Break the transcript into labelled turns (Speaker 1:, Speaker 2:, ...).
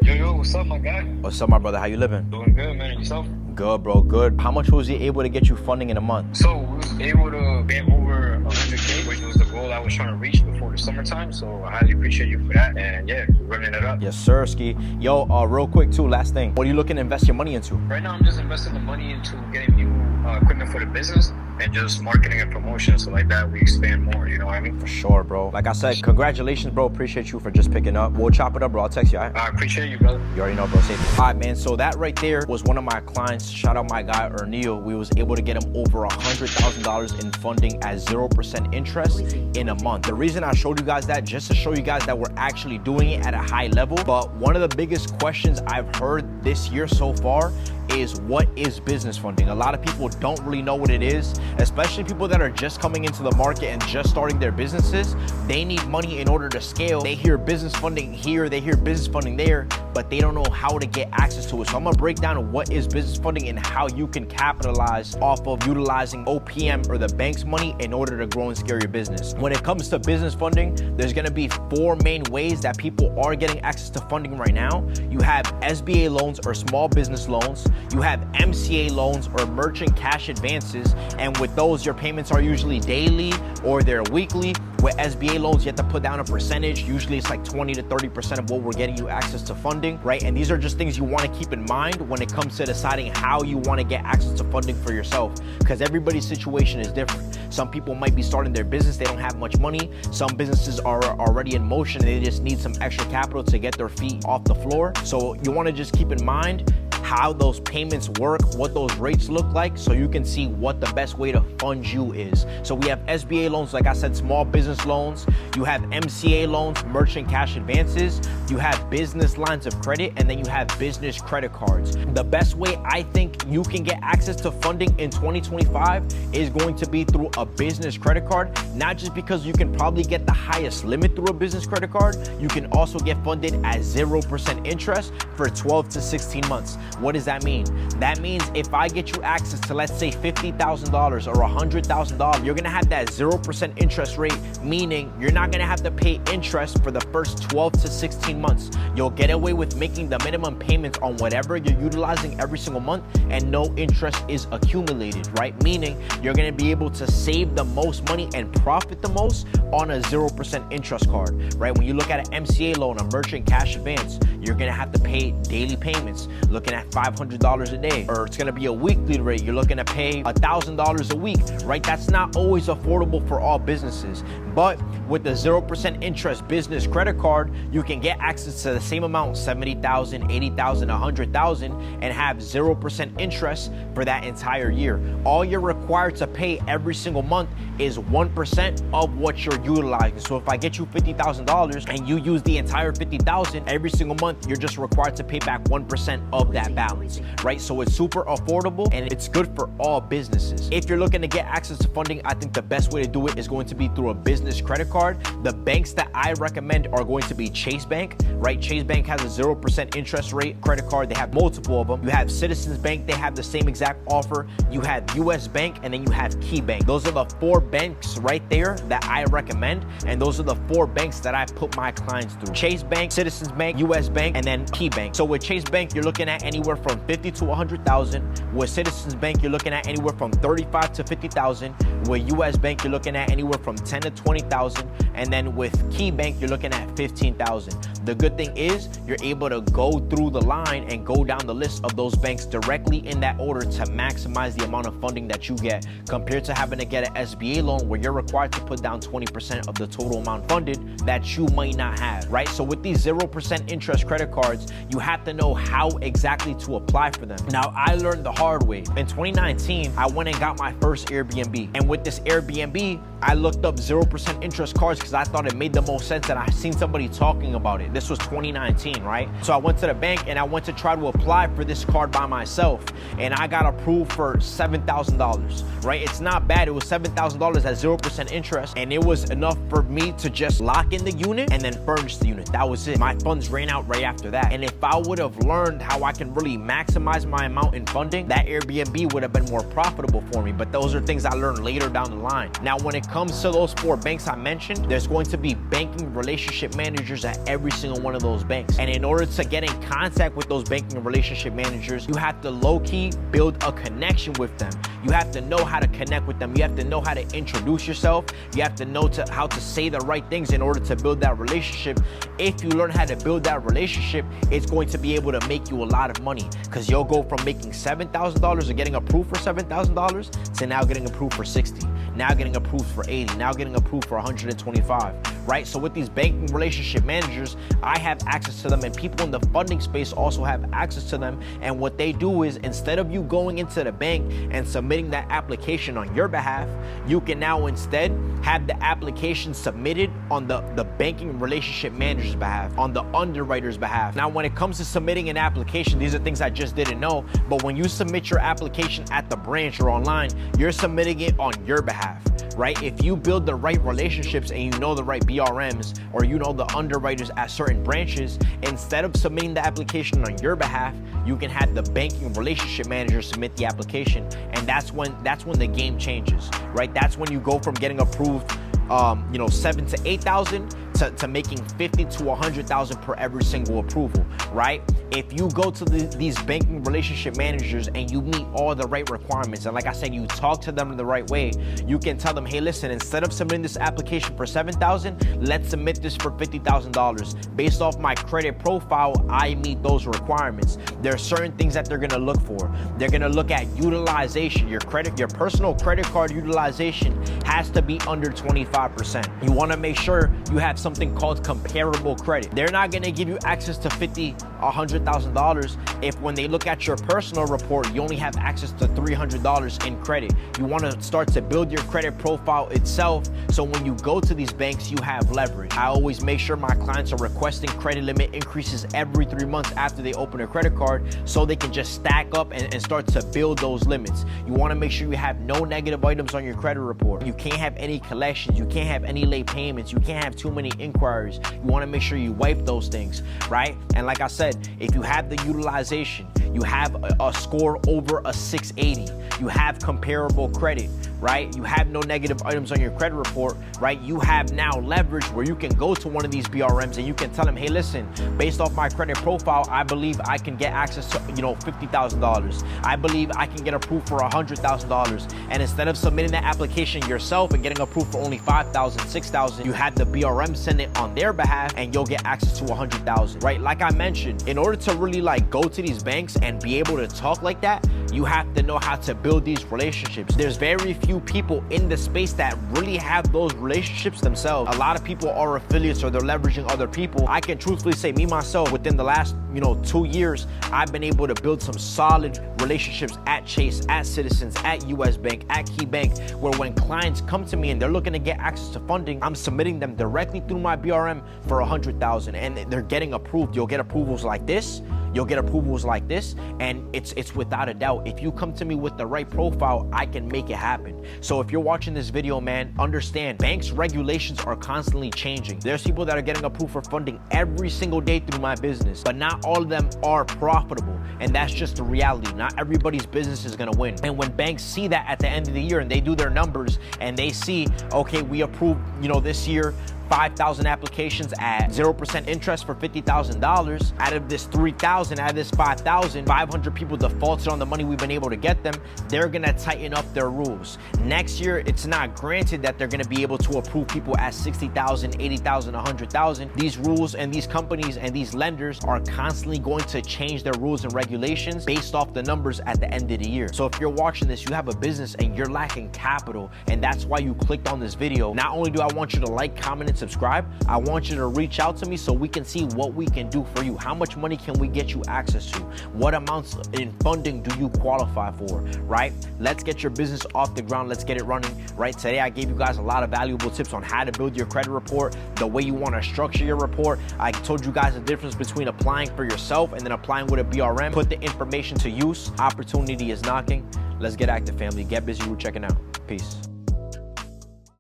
Speaker 1: Yo, what's up, my guy?
Speaker 2: What's up, my brother? How you living?
Speaker 1: Doing good, man. And yourself?
Speaker 2: Good, bro. Good. How much was he able to get you funding in a month?
Speaker 1: So we was able to get over 100K, which was the goal I was trying to reach before the summertime. So I highly appreciate you for that. And yeah, running it up.
Speaker 2: Yes, sir, Ski. Yo, real quick too, last thing. What are you looking to invest your money into?
Speaker 1: Right now, I'm just investing the money into getting new equipment for the business and just marketing and promotion. So like that, we expand more. You know what I mean?
Speaker 2: For sure, bro. Like I said, congratulations, bro. Appreciate you for just picking up. We'll chop it up, bro. I'll text you, all right?
Speaker 1: I appreciate you, brother.
Speaker 2: You already know, bro. Safe. All right, man. So that right there was one of my clients. Shout out my guy, Erneil. We was able to get him over $100,000 in funding at 0% interest in a month. The reason I showed you guys that, just to show you guys that we're actually doing it at a high level. But one of the biggest questions I've heard this year so far is, what is business funding? A lot of people don't really know what it is, especially people that are just coming into the market and just starting their businesses. They need money in order to scale. They hear business funding here, they hear business funding there, but they don't know how to get access to it. So I'm gonna break down what is business funding and how you can capitalize off of utilizing OPM or the bank's money in order to grow and scale your business. When it comes to business funding, there's gonna be 4 main ways that people are getting access to funding right now. You have SBA loans or small business loans. You have MCA loans or merchant cash advances, and with those your payments are usually daily or they're weekly. With SBA loans, you have to put down a percentage. Usually it's like 20 to 30% of what we're getting you access to funding, right? And these are just things you want to keep in mind when it comes to deciding how you want to get access to funding for yourself, because everybody's situation is different. Some people might be starting their business, they don't have much money. Some businesses are already in motion and they just need some extra capital to get their feet off the floor. So you want to just keep in mind how those payments work, what those rates look like, so you can see what the best way to fund you is. So we have SBA loans, like I said, small business loans. You have MCA loans, merchant cash advances. You have business lines of credit, and then you have business credit cards. The best way I think you can get access to funding in 2025 is going to be through a business credit card, not just because you can probably get the highest limit through a business credit card. You can also get funded at 0% interest for 12 to 16 months. What does that mean? That means if I get you access to, let's say, $50,000 or $100,000, you're gonna have that 0% interest rate, meaning you're not gonna have to pay interest for the first 12 to 16 months. You'll get away with making the minimum payments on whatever you're utilizing every single month, and no interest is accumulated, right? Meaning you're gonna be able to save the most money and profit the most on a 0% interest card, right? When you look at an MCA loan, a merchant cash advance, you're gonna have to pay daily payments, looking at $500 a day, or it's gonna be a weekly rate. You're looking to pay $1,000 a week, right? That's not always affordable for all businesses. But with the 0% interest business credit card, you can get access to the same amount, $70,000, $80,000, $100,000, and have 0% interest for that entire year. All you're required to pay every single month is 1% of what you're utilizing. So if I get you $50,000 and you use the entire $50,000 every single month, you're just required to pay back 1% of that balance, right? So it's super affordable and it's good for all businesses. If you're looking to get access to funding, I think the best way to do it is going to be through a business credit card. The banks that I recommend are going to be Chase Bank, right? Chase Bank has a 0% interest rate credit card. They have multiple of them. You have Citizens Bank, they have the same exact offer. You have US Bank, and then you have Key Bank. Those are the 4 banks right there that I recommend, and those are the 4 banks that I put my clients through: Chase Bank, Citizens Bank, US Bank, and then Key Bank. So with Chase Bank, you're looking at anywhere from 50 to 100,000. With Citizens Bank, you're looking at anywhere from 35 to 50,000. With US Bank, you're looking at anywhere from 10 to 20,000. And then with Key Bank, you're looking at 15,000. The good thing is you're able to go through the line and go down the list of those banks directly in that order to maximize the amount of funding that you get, compared to having to get an SBA loan where you're required to put down 20% of the total amount funded that you might not have, right? So with these 0% interest credit cards, you have to know how exactly to apply for them. Now, I learned the hard way. In 2019, I went and got my first Airbnb. And with this Airbnb, I looked up 0% interest cards because I thought it made the most sense, and I seen somebody talking about it. This was 2019, right? So I went to the bank and I went to try to apply for this card by myself, and I got approved for $7,000, right? It's not bad. It was $7,000 at 0% interest, and it was enough for me to just lock in the unit and then furnish the unit. That was it. My funds ran out right after that. And if I would have learned how I can really really maximize my amount in funding, that Airbnb would have been more profitable for me. But those are things I learned later down the line. Now, when it comes to those 4 banks I mentioned, there's going to be banking relationship managers at every single one of those banks. And in order to get in contact with those banking relationship managers, you have to low-key build a connection with them. You have to know how to connect with them. You have to know how to introduce yourself. You have to know how to say the right things in order to build that relationship. If you learn how to build that relationship, it's going to be able to make you a lot of money, because you'll go from making $7,000 or getting approved for $7,000 to now getting approved for 60, now getting approved for 80, now getting approved for 125, right? So with these banking relationship managers, I have access to them, and people in the funding space also have access to them. And what they do is, instead of you going into the bank and submitting that application on your behalf, you can now instead have the application submitted on the banking relationship manager's behalf, on the underwriter's behalf. Now, when it comes to submitting an application, these are things I just didn't know, but when you submit your application at the branch or online, you're submitting it on your behalf, right? If you build the right relationships and you know the right BRMs, or you know the underwriters at certain branches, instead of submitting the application on your behalf, you can have the banking relationship manager submit the application. And that's when the game changes, right? That's when you go from getting approved, $7,000 to $8,000 to making $50,000 to $100,000 per every single approval, right? If you go to these banking relationship managers and you meet all the right requirements, and like I said, you talk to them in the right way, you can tell them, hey, listen, instead of submitting this application for $7,000, let's submit this for $50,000. Based off my credit profile, I meet those requirements. There are certain things that they're gonna look for. They're gonna look at utilization. Your personal credit card utilization has to be under 25%. You wanna make sure you have something called comparable credit. They're not gonna give you access to $50,000, $100,000 if when they look at your personal report, you only have access to $300 in credit. You wanna start to build your credit profile itself, so when you go to these banks, you have leverage. I always make sure my clients are requesting credit limit increases every 3 months after they open a credit card, so they can just stack up and start to build those limits. You wanna make sure you have no negative items on your credit report. You can't have any collections. You can't have any late payments. You can't have too many inquiries. You wanna make sure you wipe those things, right? And like I said, if you have the utilization, you have a score over a 680, you have comparable credit, right? You have no negative items on your credit report, right? You have now leverage where you can go to one of these BRMs and you can tell them, hey, listen, based off my credit profile, I believe I can get access to, $50,000. I believe I can get approved for $100,000. And instead of submitting that application yourself and getting approved for only $5,000, $6,000, you have the BRM send it on their behalf and you'll get access to $100,000, right? Like I mentioned, in order to really go to these banks and be able to talk like that, you have to know how to build these relationships. There's very few people in the space that really have those relationships themselves. A lot of people are affiliates or they're leveraging other people. I can truthfully say, me myself, within the last 2 years, I've been able to build some solid relationships at Chase, at Citizens, at US Bank, at Key Bank, where when clients come to me and they're looking to get access to funding, I'm submitting them directly through my BRM for $100,000 and they're getting approved. You'll get approvals like this. You'll get approvals like this, and it's without a doubt. If you come to me with the right profile, I can make it happen. So if you're watching this video, man, understand banks' regulations are constantly changing. There's people that are getting approved for funding every single day through my business, but not all of them are profitable, and that's just the reality. Not everybody's business is gonna win. And when banks see that at the end of the year and they do their numbers and they see, okay, we approved, this year 5,000 applications at 0% interest for $50,000. Out of this 3,000, out of this 5,000, 500 people defaulted on the money we've been able to get them. They're gonna tighten up their rules. Next year, it's not granted that they're gonna be able to approve people at 60,000, 80,000, 100,000. These rules and these companies and these lenders are constantly going to change their rules and regulations based off the numbers at the end of the year. So if you're watching this, you have a business and you're lacking capital, and that's why you clicked on this video. Not only do I want you to like, comment, and subscribe, I want you to reach out to me so we can see what we can do for you. How much money can we get you access to? What amounts in funding do you qualify for, right? Let's get your business off the ground. Let's get it running, right? Today, I gave you guys a lot of valuable tips on how to build your credit report, the way you want to structure your report. I told you guys the difference between applying for yourself and then applying with a BRM. Put the information to use. Opportunity is knocking. Let's get active, family. Get busy. We're checking out. Peace.